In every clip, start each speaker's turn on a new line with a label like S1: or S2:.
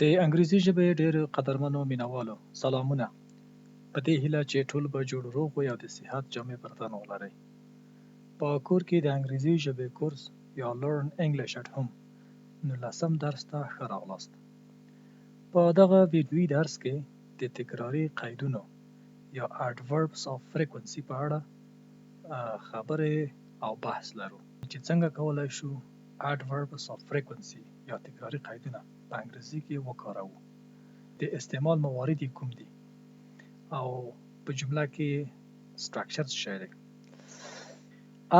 S1: د انګریزي ژبې ډېرو قدرمنو مینوالو سلامونه. په دې هیله چې ټول به جوړ روغ وي او د صحت جامې پر تن ولرئ. په کور کې د انګریزي ژبې کورس یا Learn English at Home 19م درس ته ښه راغلاست. په دغه ویډیويي درس کې د تکراري قیدونو یا Adverbs of Frequency په اړه خبرې او بحث لرو چې څنګه کولای شو Adverbs of Frequency یا تکراري قیدونه په انګریزي کې وکاروو. د استعمال موارد کوم دي او په جمله کې structure څه شی دی.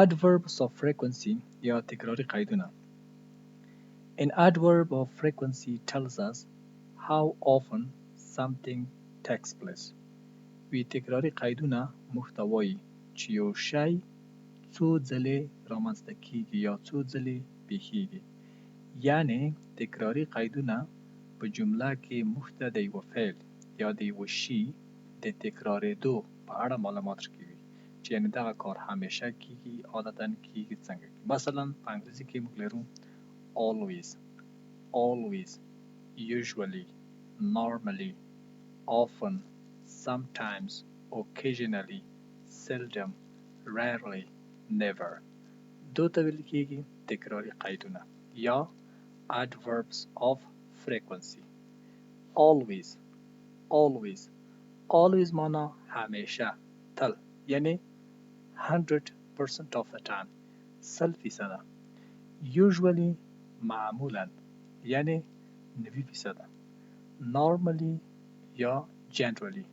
S1: Adverbs of Frequency یا تکراري قیدونه. An adverb of frequency tells us how often something takes place. وی تکراري قیدونه موږ ته وایي چې یو شی څو ځلې رامنځته کیږي یا څو ځلې پیښیږي. یعنی تکراري قیدونه په جمله کې موږ ته د یو فعل یا د یو شي د تکرارېدو په اړه معلومات راکوي چې یعنی دغه کار همیشه کیږي، عادتا کیږي، څنګه کیږي. مثلا په انګریزي کې موږ لرو always, always, usually, normally, often, sometimes, occasionally, seldom, rarely, never. دو ته ویل کیږي تکراري قیدونه یا adverbs of frequency. always, always, always معنا همیشه، تل، یعنی 100% of the time، 100%. usually معمولا یعنی 90%. normally یا generally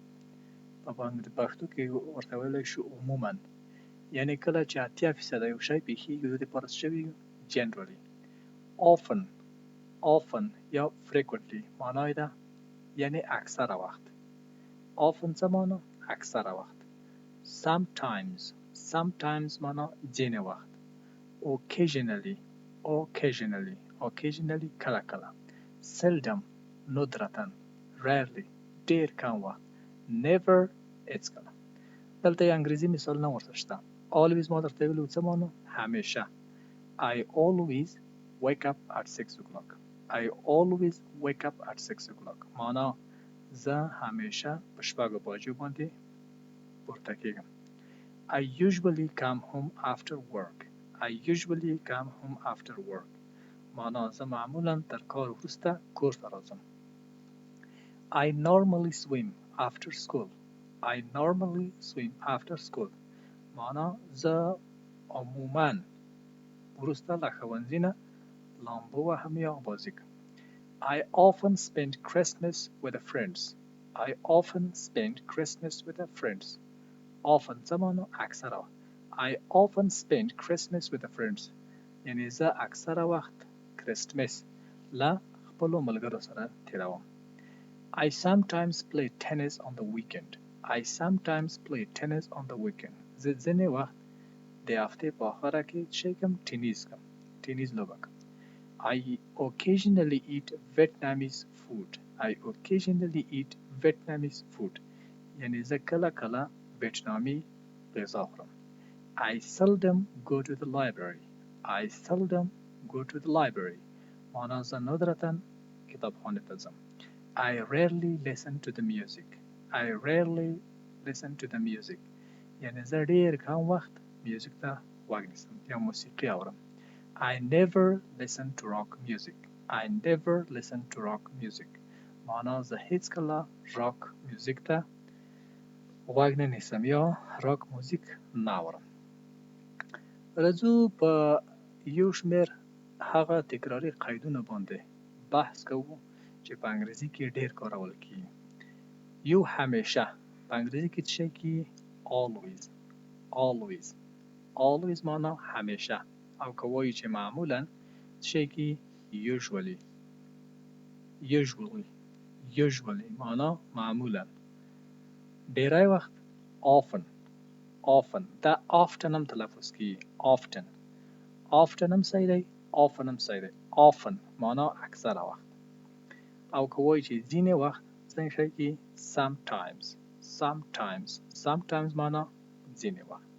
S1: په پښتو کې ورته ویلی شو عموما، یعنی کله چې 80% یو شی پیښیږي د دې لپاره شوي generally. often often یا frequently معنا یې ده یعنی اکثره وخت. often څه معنا؟ اکثره وخت. sometimes sometimes معنا ځینې وخت. occasionally occasionally occasionally کله کله. seldom ندرتا. rarely ډیر کم وخت. never هیڅکله. دلته یې انګریزي مثالونه ورته شته. always ما درته ویلي څه معنا؟ همیشه. I always wake up at 6 o'clock. I always wake up at 6 o'clock. معنا زه همیشه په شپږو بجو باندې پورته کېږم. I usually come home after work. I usually come home after work. معنا زه معمولا تر کار وروسته کور ته راځم. I normally swim after school. I normally swim after school. معنا زه عموما وروسته له ښوونځي نه لامبو وهم یا بازي کوم. I often spend Christmas with friends. I often spend Christmas with friends. often څه معنا؟ اکثره. I often spend Christmas with friends. یعنی زه اکثره وخت کرسمس له خپلو ملګرو سره تیروم. I sometimes play tennis on the weekend. I sometimes play tennis on the weekend. زه ځینې وخت د هفتې په آخره کې څه کوم؟ ټینیز کوم، ټینیز لوبه کوم. I occasionally eat Vietnamese food. I occasionally eat Vietnamese food. یعنی زه کله کله ویتنامي غذا خورم. I seldom go to the library. I seldom go to the library. معنا زه ندرتا کتابخانه ته ځم. I rarely listen to the music. I rarely listen to the music. یعنی زه ډیر کم وخت میوزیک ته غوږ نیسم یا موسیقي اورم. I never listen to rock music. I never listen to rock music. معنا زه هیڅکله راک میوزیک ته غوږ نه نیسم یا راک موزیک نه اورم. راځو په یو شمېر هغه تکراري قیدونه باندې بحث کوو چې په انګریزي کې ډیر کارول کیږي. یو همیشه په انګریزي کې څه شی کیږي؟ always always always معنا همیشه، او که وایي چې معمولا څه شی کیږي؟ usually usually usually معنا معمولا. ډیری وخت often often دا often هم تلفظ کیږي. often often هم صحیح دی، often هم صحیح دی. often معنا اکثره وخت، او که وایي چې ځینې وخت څنګه شی کیږي؟ sometimes sometimes sometimes معنا ځینې وخت،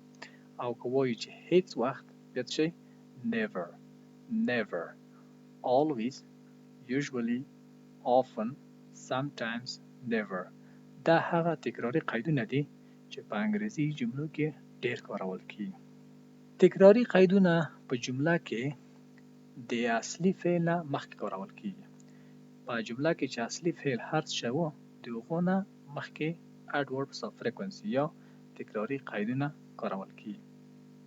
S1: او که وایي چې هیڅ وخت بیا څه شی؟ never never always usually often, sometimes, never. دا هغه تکراري قیدونه دي چې په انګریزي جملو کې ډیر کارول کیږي. تکراري قیدونه په جمله کې د اصلي فعل نه مخکې کارول کیږي. په جمله کې چې اصلي فعل هر څه وو د هغو نه مخکې adverbs of frequency یا تکراري قیدونه کارول کیږي.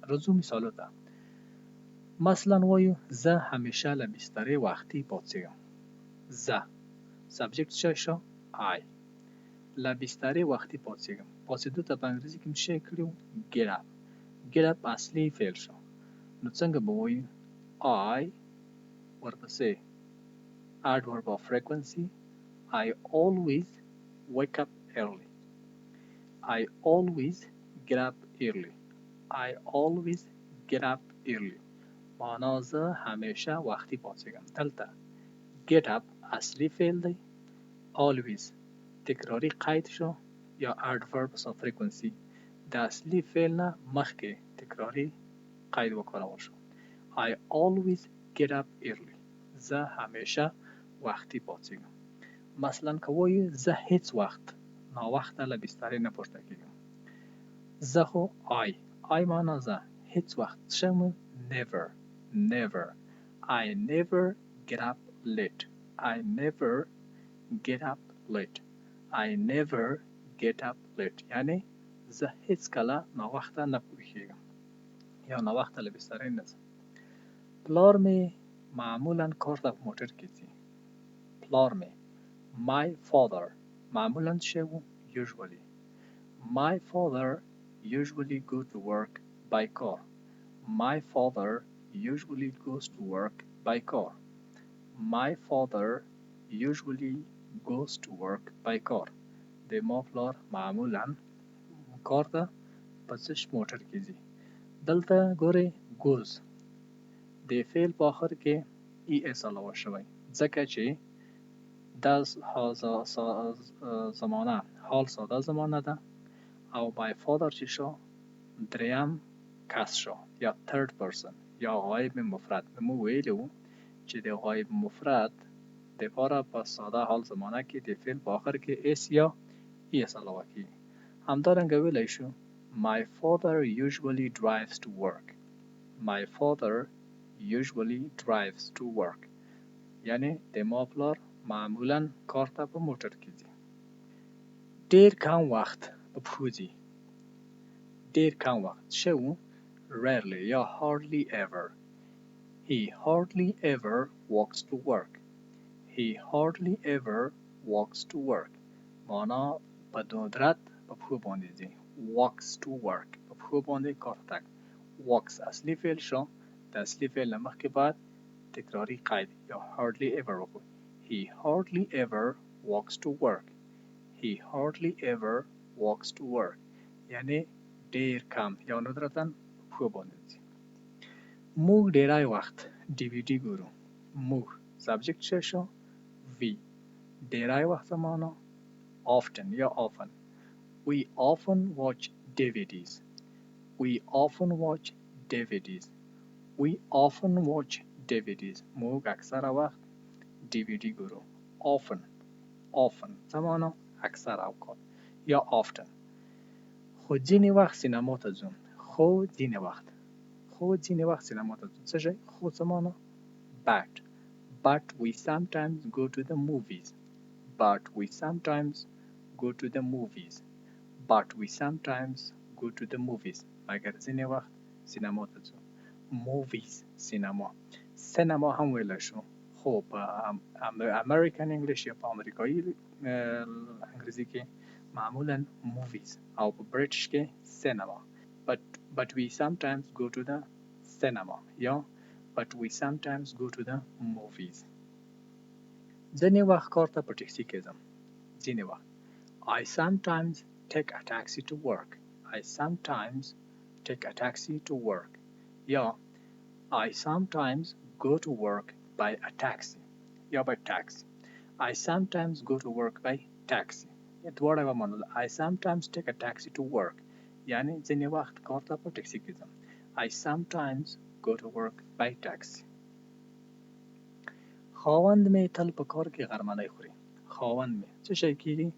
S1: راځو مثالو ته. مثلا وایو زه همیشه له بسترې وختي پاڅېږم. زه سبجیکت څه شو؟ I. له بسترې وختي پاڅېږم. پاڅېدو ته په انګریزي کې څه کړي وو؟ get up. get up اصلي فعل شو. نو څنګه به وایو؟ I ورپسې adverb of frequency. I always wake up early. I always get up early. I always get up early. معنا زه همیشه وختي پاڅېږم. دلته get up اصلي فعل دی. always تکراري قید شو یا adverbs of frequency. د اصلي فعل نه مخکې تکراري قید وکارول شو. I always get up early. زه همیشه وختي پاڅېږم. مثلا که وایو زه هیڅ وخت ناوخته له بسترې نه پورته کېږم. زه خو I معنا زه. هیڅ وخت شم never. never. I never get up late. I never get up late. I never get up late. یعنی زه هیڅ کله ناوخته نه پوهېږم یا ناوخته له بسترې نه ځم. پلار مې معمولا کار ته په موټر کې ځي. پلار مې my father معمولا څه و؟ usually. My father usually go to work by car. My father usually goes to work by car. My father usually goes to work by car. د ما پلار معمولا کار ته په موټر کې ځي. دلته ګورئ goes د فعل په آخر کې es علاوه شوی ځکه چې دا زمانه حال ساده زمانه ده او my father چې شو دریم کس شو یا third person یا غایب مفرد. مو ویلو چې د غایب مفرد د پاره په ساده حال زمانه کې د فعل په آخر کې اس یا es علاوه کیږي. همدارنګه ویلی شو my father usually drives to work. My father usually drives to work. یعنی د ما پلار معمولا کار ته په موټر کې ځي. ډیر کم وخت په پښو ځي. ډیر کم وخت څه و؟ rarely یا hardly ever. He hardly ever walks to work. He hardly ever walks to work. معنا په ندرت په پښو باندې ځي. walks to work په پښو باندې کار تګ. walks اصلي فعل شو. د اصلي فعل نه مخکې باید تکراري قید یا hardly ever وکړو. He hardly ever walks to work. He hardly ever walks to work. یعنی ډیر کم یا ندرتاً پښو باندې ځي. موږ ډیری وخت DVD ګورو. موږ سبجیکت څه شو؟ we. ډیری وخت معنا often یا often. We often watch DVDs. We often watch DVDs. We often watch DVDs. موږ اکثره وخت DVD ګورو. often. often څه معنا؟ اکثر اوقات یا often. خو ځینې وخت سینما ته ځو. خو ځینې وخت سینما ته ځو. څه شی؟ خو څه معنا؟ but we sometimes go to the movies. But we sometimes go to the movies. But we sometimes go to the movies. مګر ځینې وخت سینما ته ځو. movies سینما هم ویلی شو خو په امریکن انګلیش یا په امریکایي انګریزي کې معمولا movies او په برټش کې cinema. but we sometimes go to the cinema یا but we sometimes go to the movies. ځینې وخت کار ته په ټکسي کې ځم. ځینې وخت I sometimes take a taxi to work. I sometimes take a taxi to work. یا I sometimes go to work by a taxi یا by taxi. I sometimes go to work by taxi. دواړه به منل. I sometimes take a taxi to work یعنی ځینې وخت کار ته په ټکسي کې ځم. I sometimes go to work by taxi. خاوند مې تل په کار کې غرمنۍ خوري. خاوند می څه شي کېږي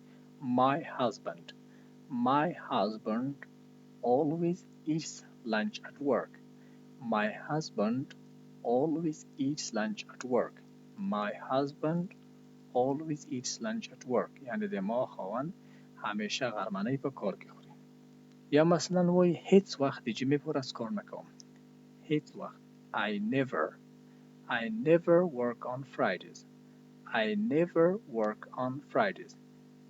S1: my husband. My husband always eats lunch at work. My husband always eats lunch at work. My husband always eats lunch at work. یعنی د ما خاوند همیشه غرمنۍ په کار کې خوري. یا مثلا وایي هیڅ وخت د جمعې په ورځ کار نه کوم. هیڅ وخت. I never work on Fridays. I never work on Fridays.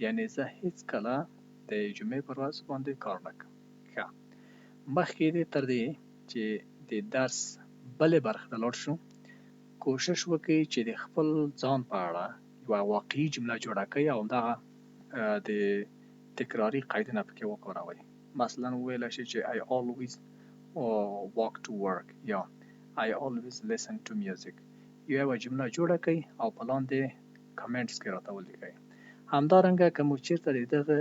S1: یعنی زه هیڅ کله د جمعې پر ورځ باندې کار نه کوم. ښه مخکې دې تر دې چې د درس بلې برخې ته لاړ شو کوشش وکړئ چې د خپل ځان په اړه یوه واقعي جمله جوړه کړئ او همدغه د تکراري قیدونه پکې وکاروئ. مثلا وویلی شئ چې I always walk to work یا I always listen to music. یوه جمله جوړه کړئ او په لاندې کمنټس کې راته ولیکئ. همدارنګه که مو چېرته د دغه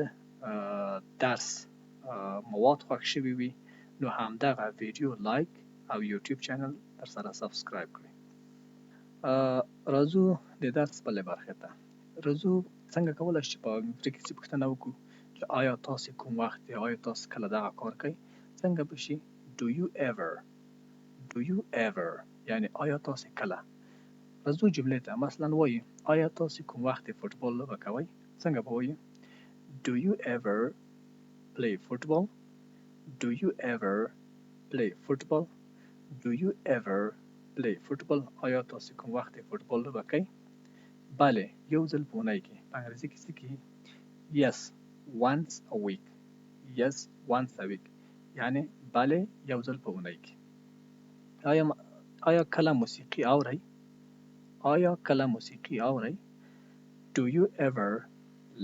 S1: درس مواد خوښ شوي وي نو همدغه ویډیو لایک او یوټیوب چینل درسره سبسکرایب کړئ. راځو د درس بلې برخې ته. راځو څنګه کولی شو چې په انګریزي پوښتنه وکړو چې آیا تاسې کوم وخت دی آیا تاسې کله دغه کار کوئ څنګه به شي do you ever یعنی آیا تاسې کله. راځو جملې ته مثلا وایي آیا تاسې کوم وخت د فوټبال لوبه کوئ څنګه به وایو do you ever play football. Do you ever play football. Do you ever play football. آیا تاسې کوم وخت د فوټبال لوبه کوئ بله یو ځل په اونۍ کې په انګریزي کې څه کېږي yes once a week. Yes once a week یعنی بله یو ځل په اونۍ کې. آیا کله موسیقي اورئ آیا کله موسیقي اورئ Do you ever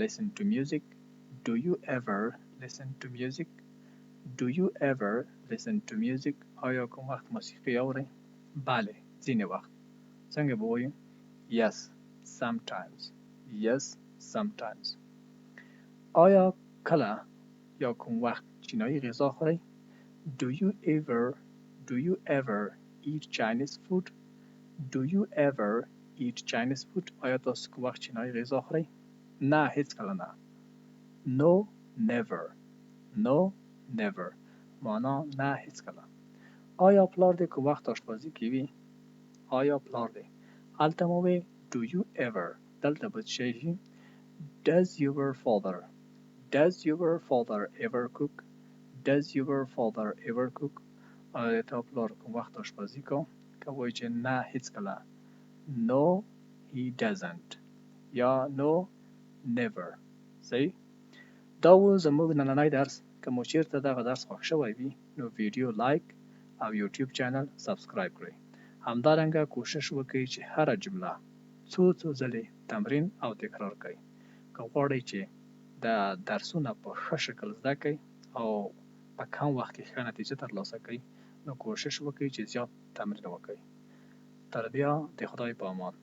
S1: listen to music. Do you ever listen to music. Do you ever listen to music. آیا کوم وخت موسیقي اورئ بله ځینې وخت څنګه به وایو yes sometimes. Yes sometimes. آیا کله یا کوم وخت چینایي غذا خورئ Do you ever eat Chinese food. Do you ever eat Chinese food. آیا تاسو کوم وخت چینایي غذا خورئ نه هیڅکله نه No never. No never معنا نه هیڅکله. آیا پلار دې کوم وخت آشپزي کوي آیا پلار دې هلته مو وی Do you ever دلته به څه شي Does your father ever cook. Does your father ever cook. آیا تا پلار کوم وخت آشپزي کو که وایي چې نه هیڅکله No he doesn't یا No never. صحیح. دا و زموږ نننی درس. که مو چېرته دغه درس خوښ شوی وي نو ویډیو لایک او یوټیوب چینل سبسکرایب کړئ. همدارنګه کوشش وکړئ چې هره جمله څو ځلې تمرین او تکرار کړئ. که غواړئ چې د درسونه په ښه شکل زده کړئ او په کم وخت کې ښه نتیجه ترلاسه کړئ نو کوشش وکړئ چې زیات تمرین وکړئ. تر بیا د خدای په امان.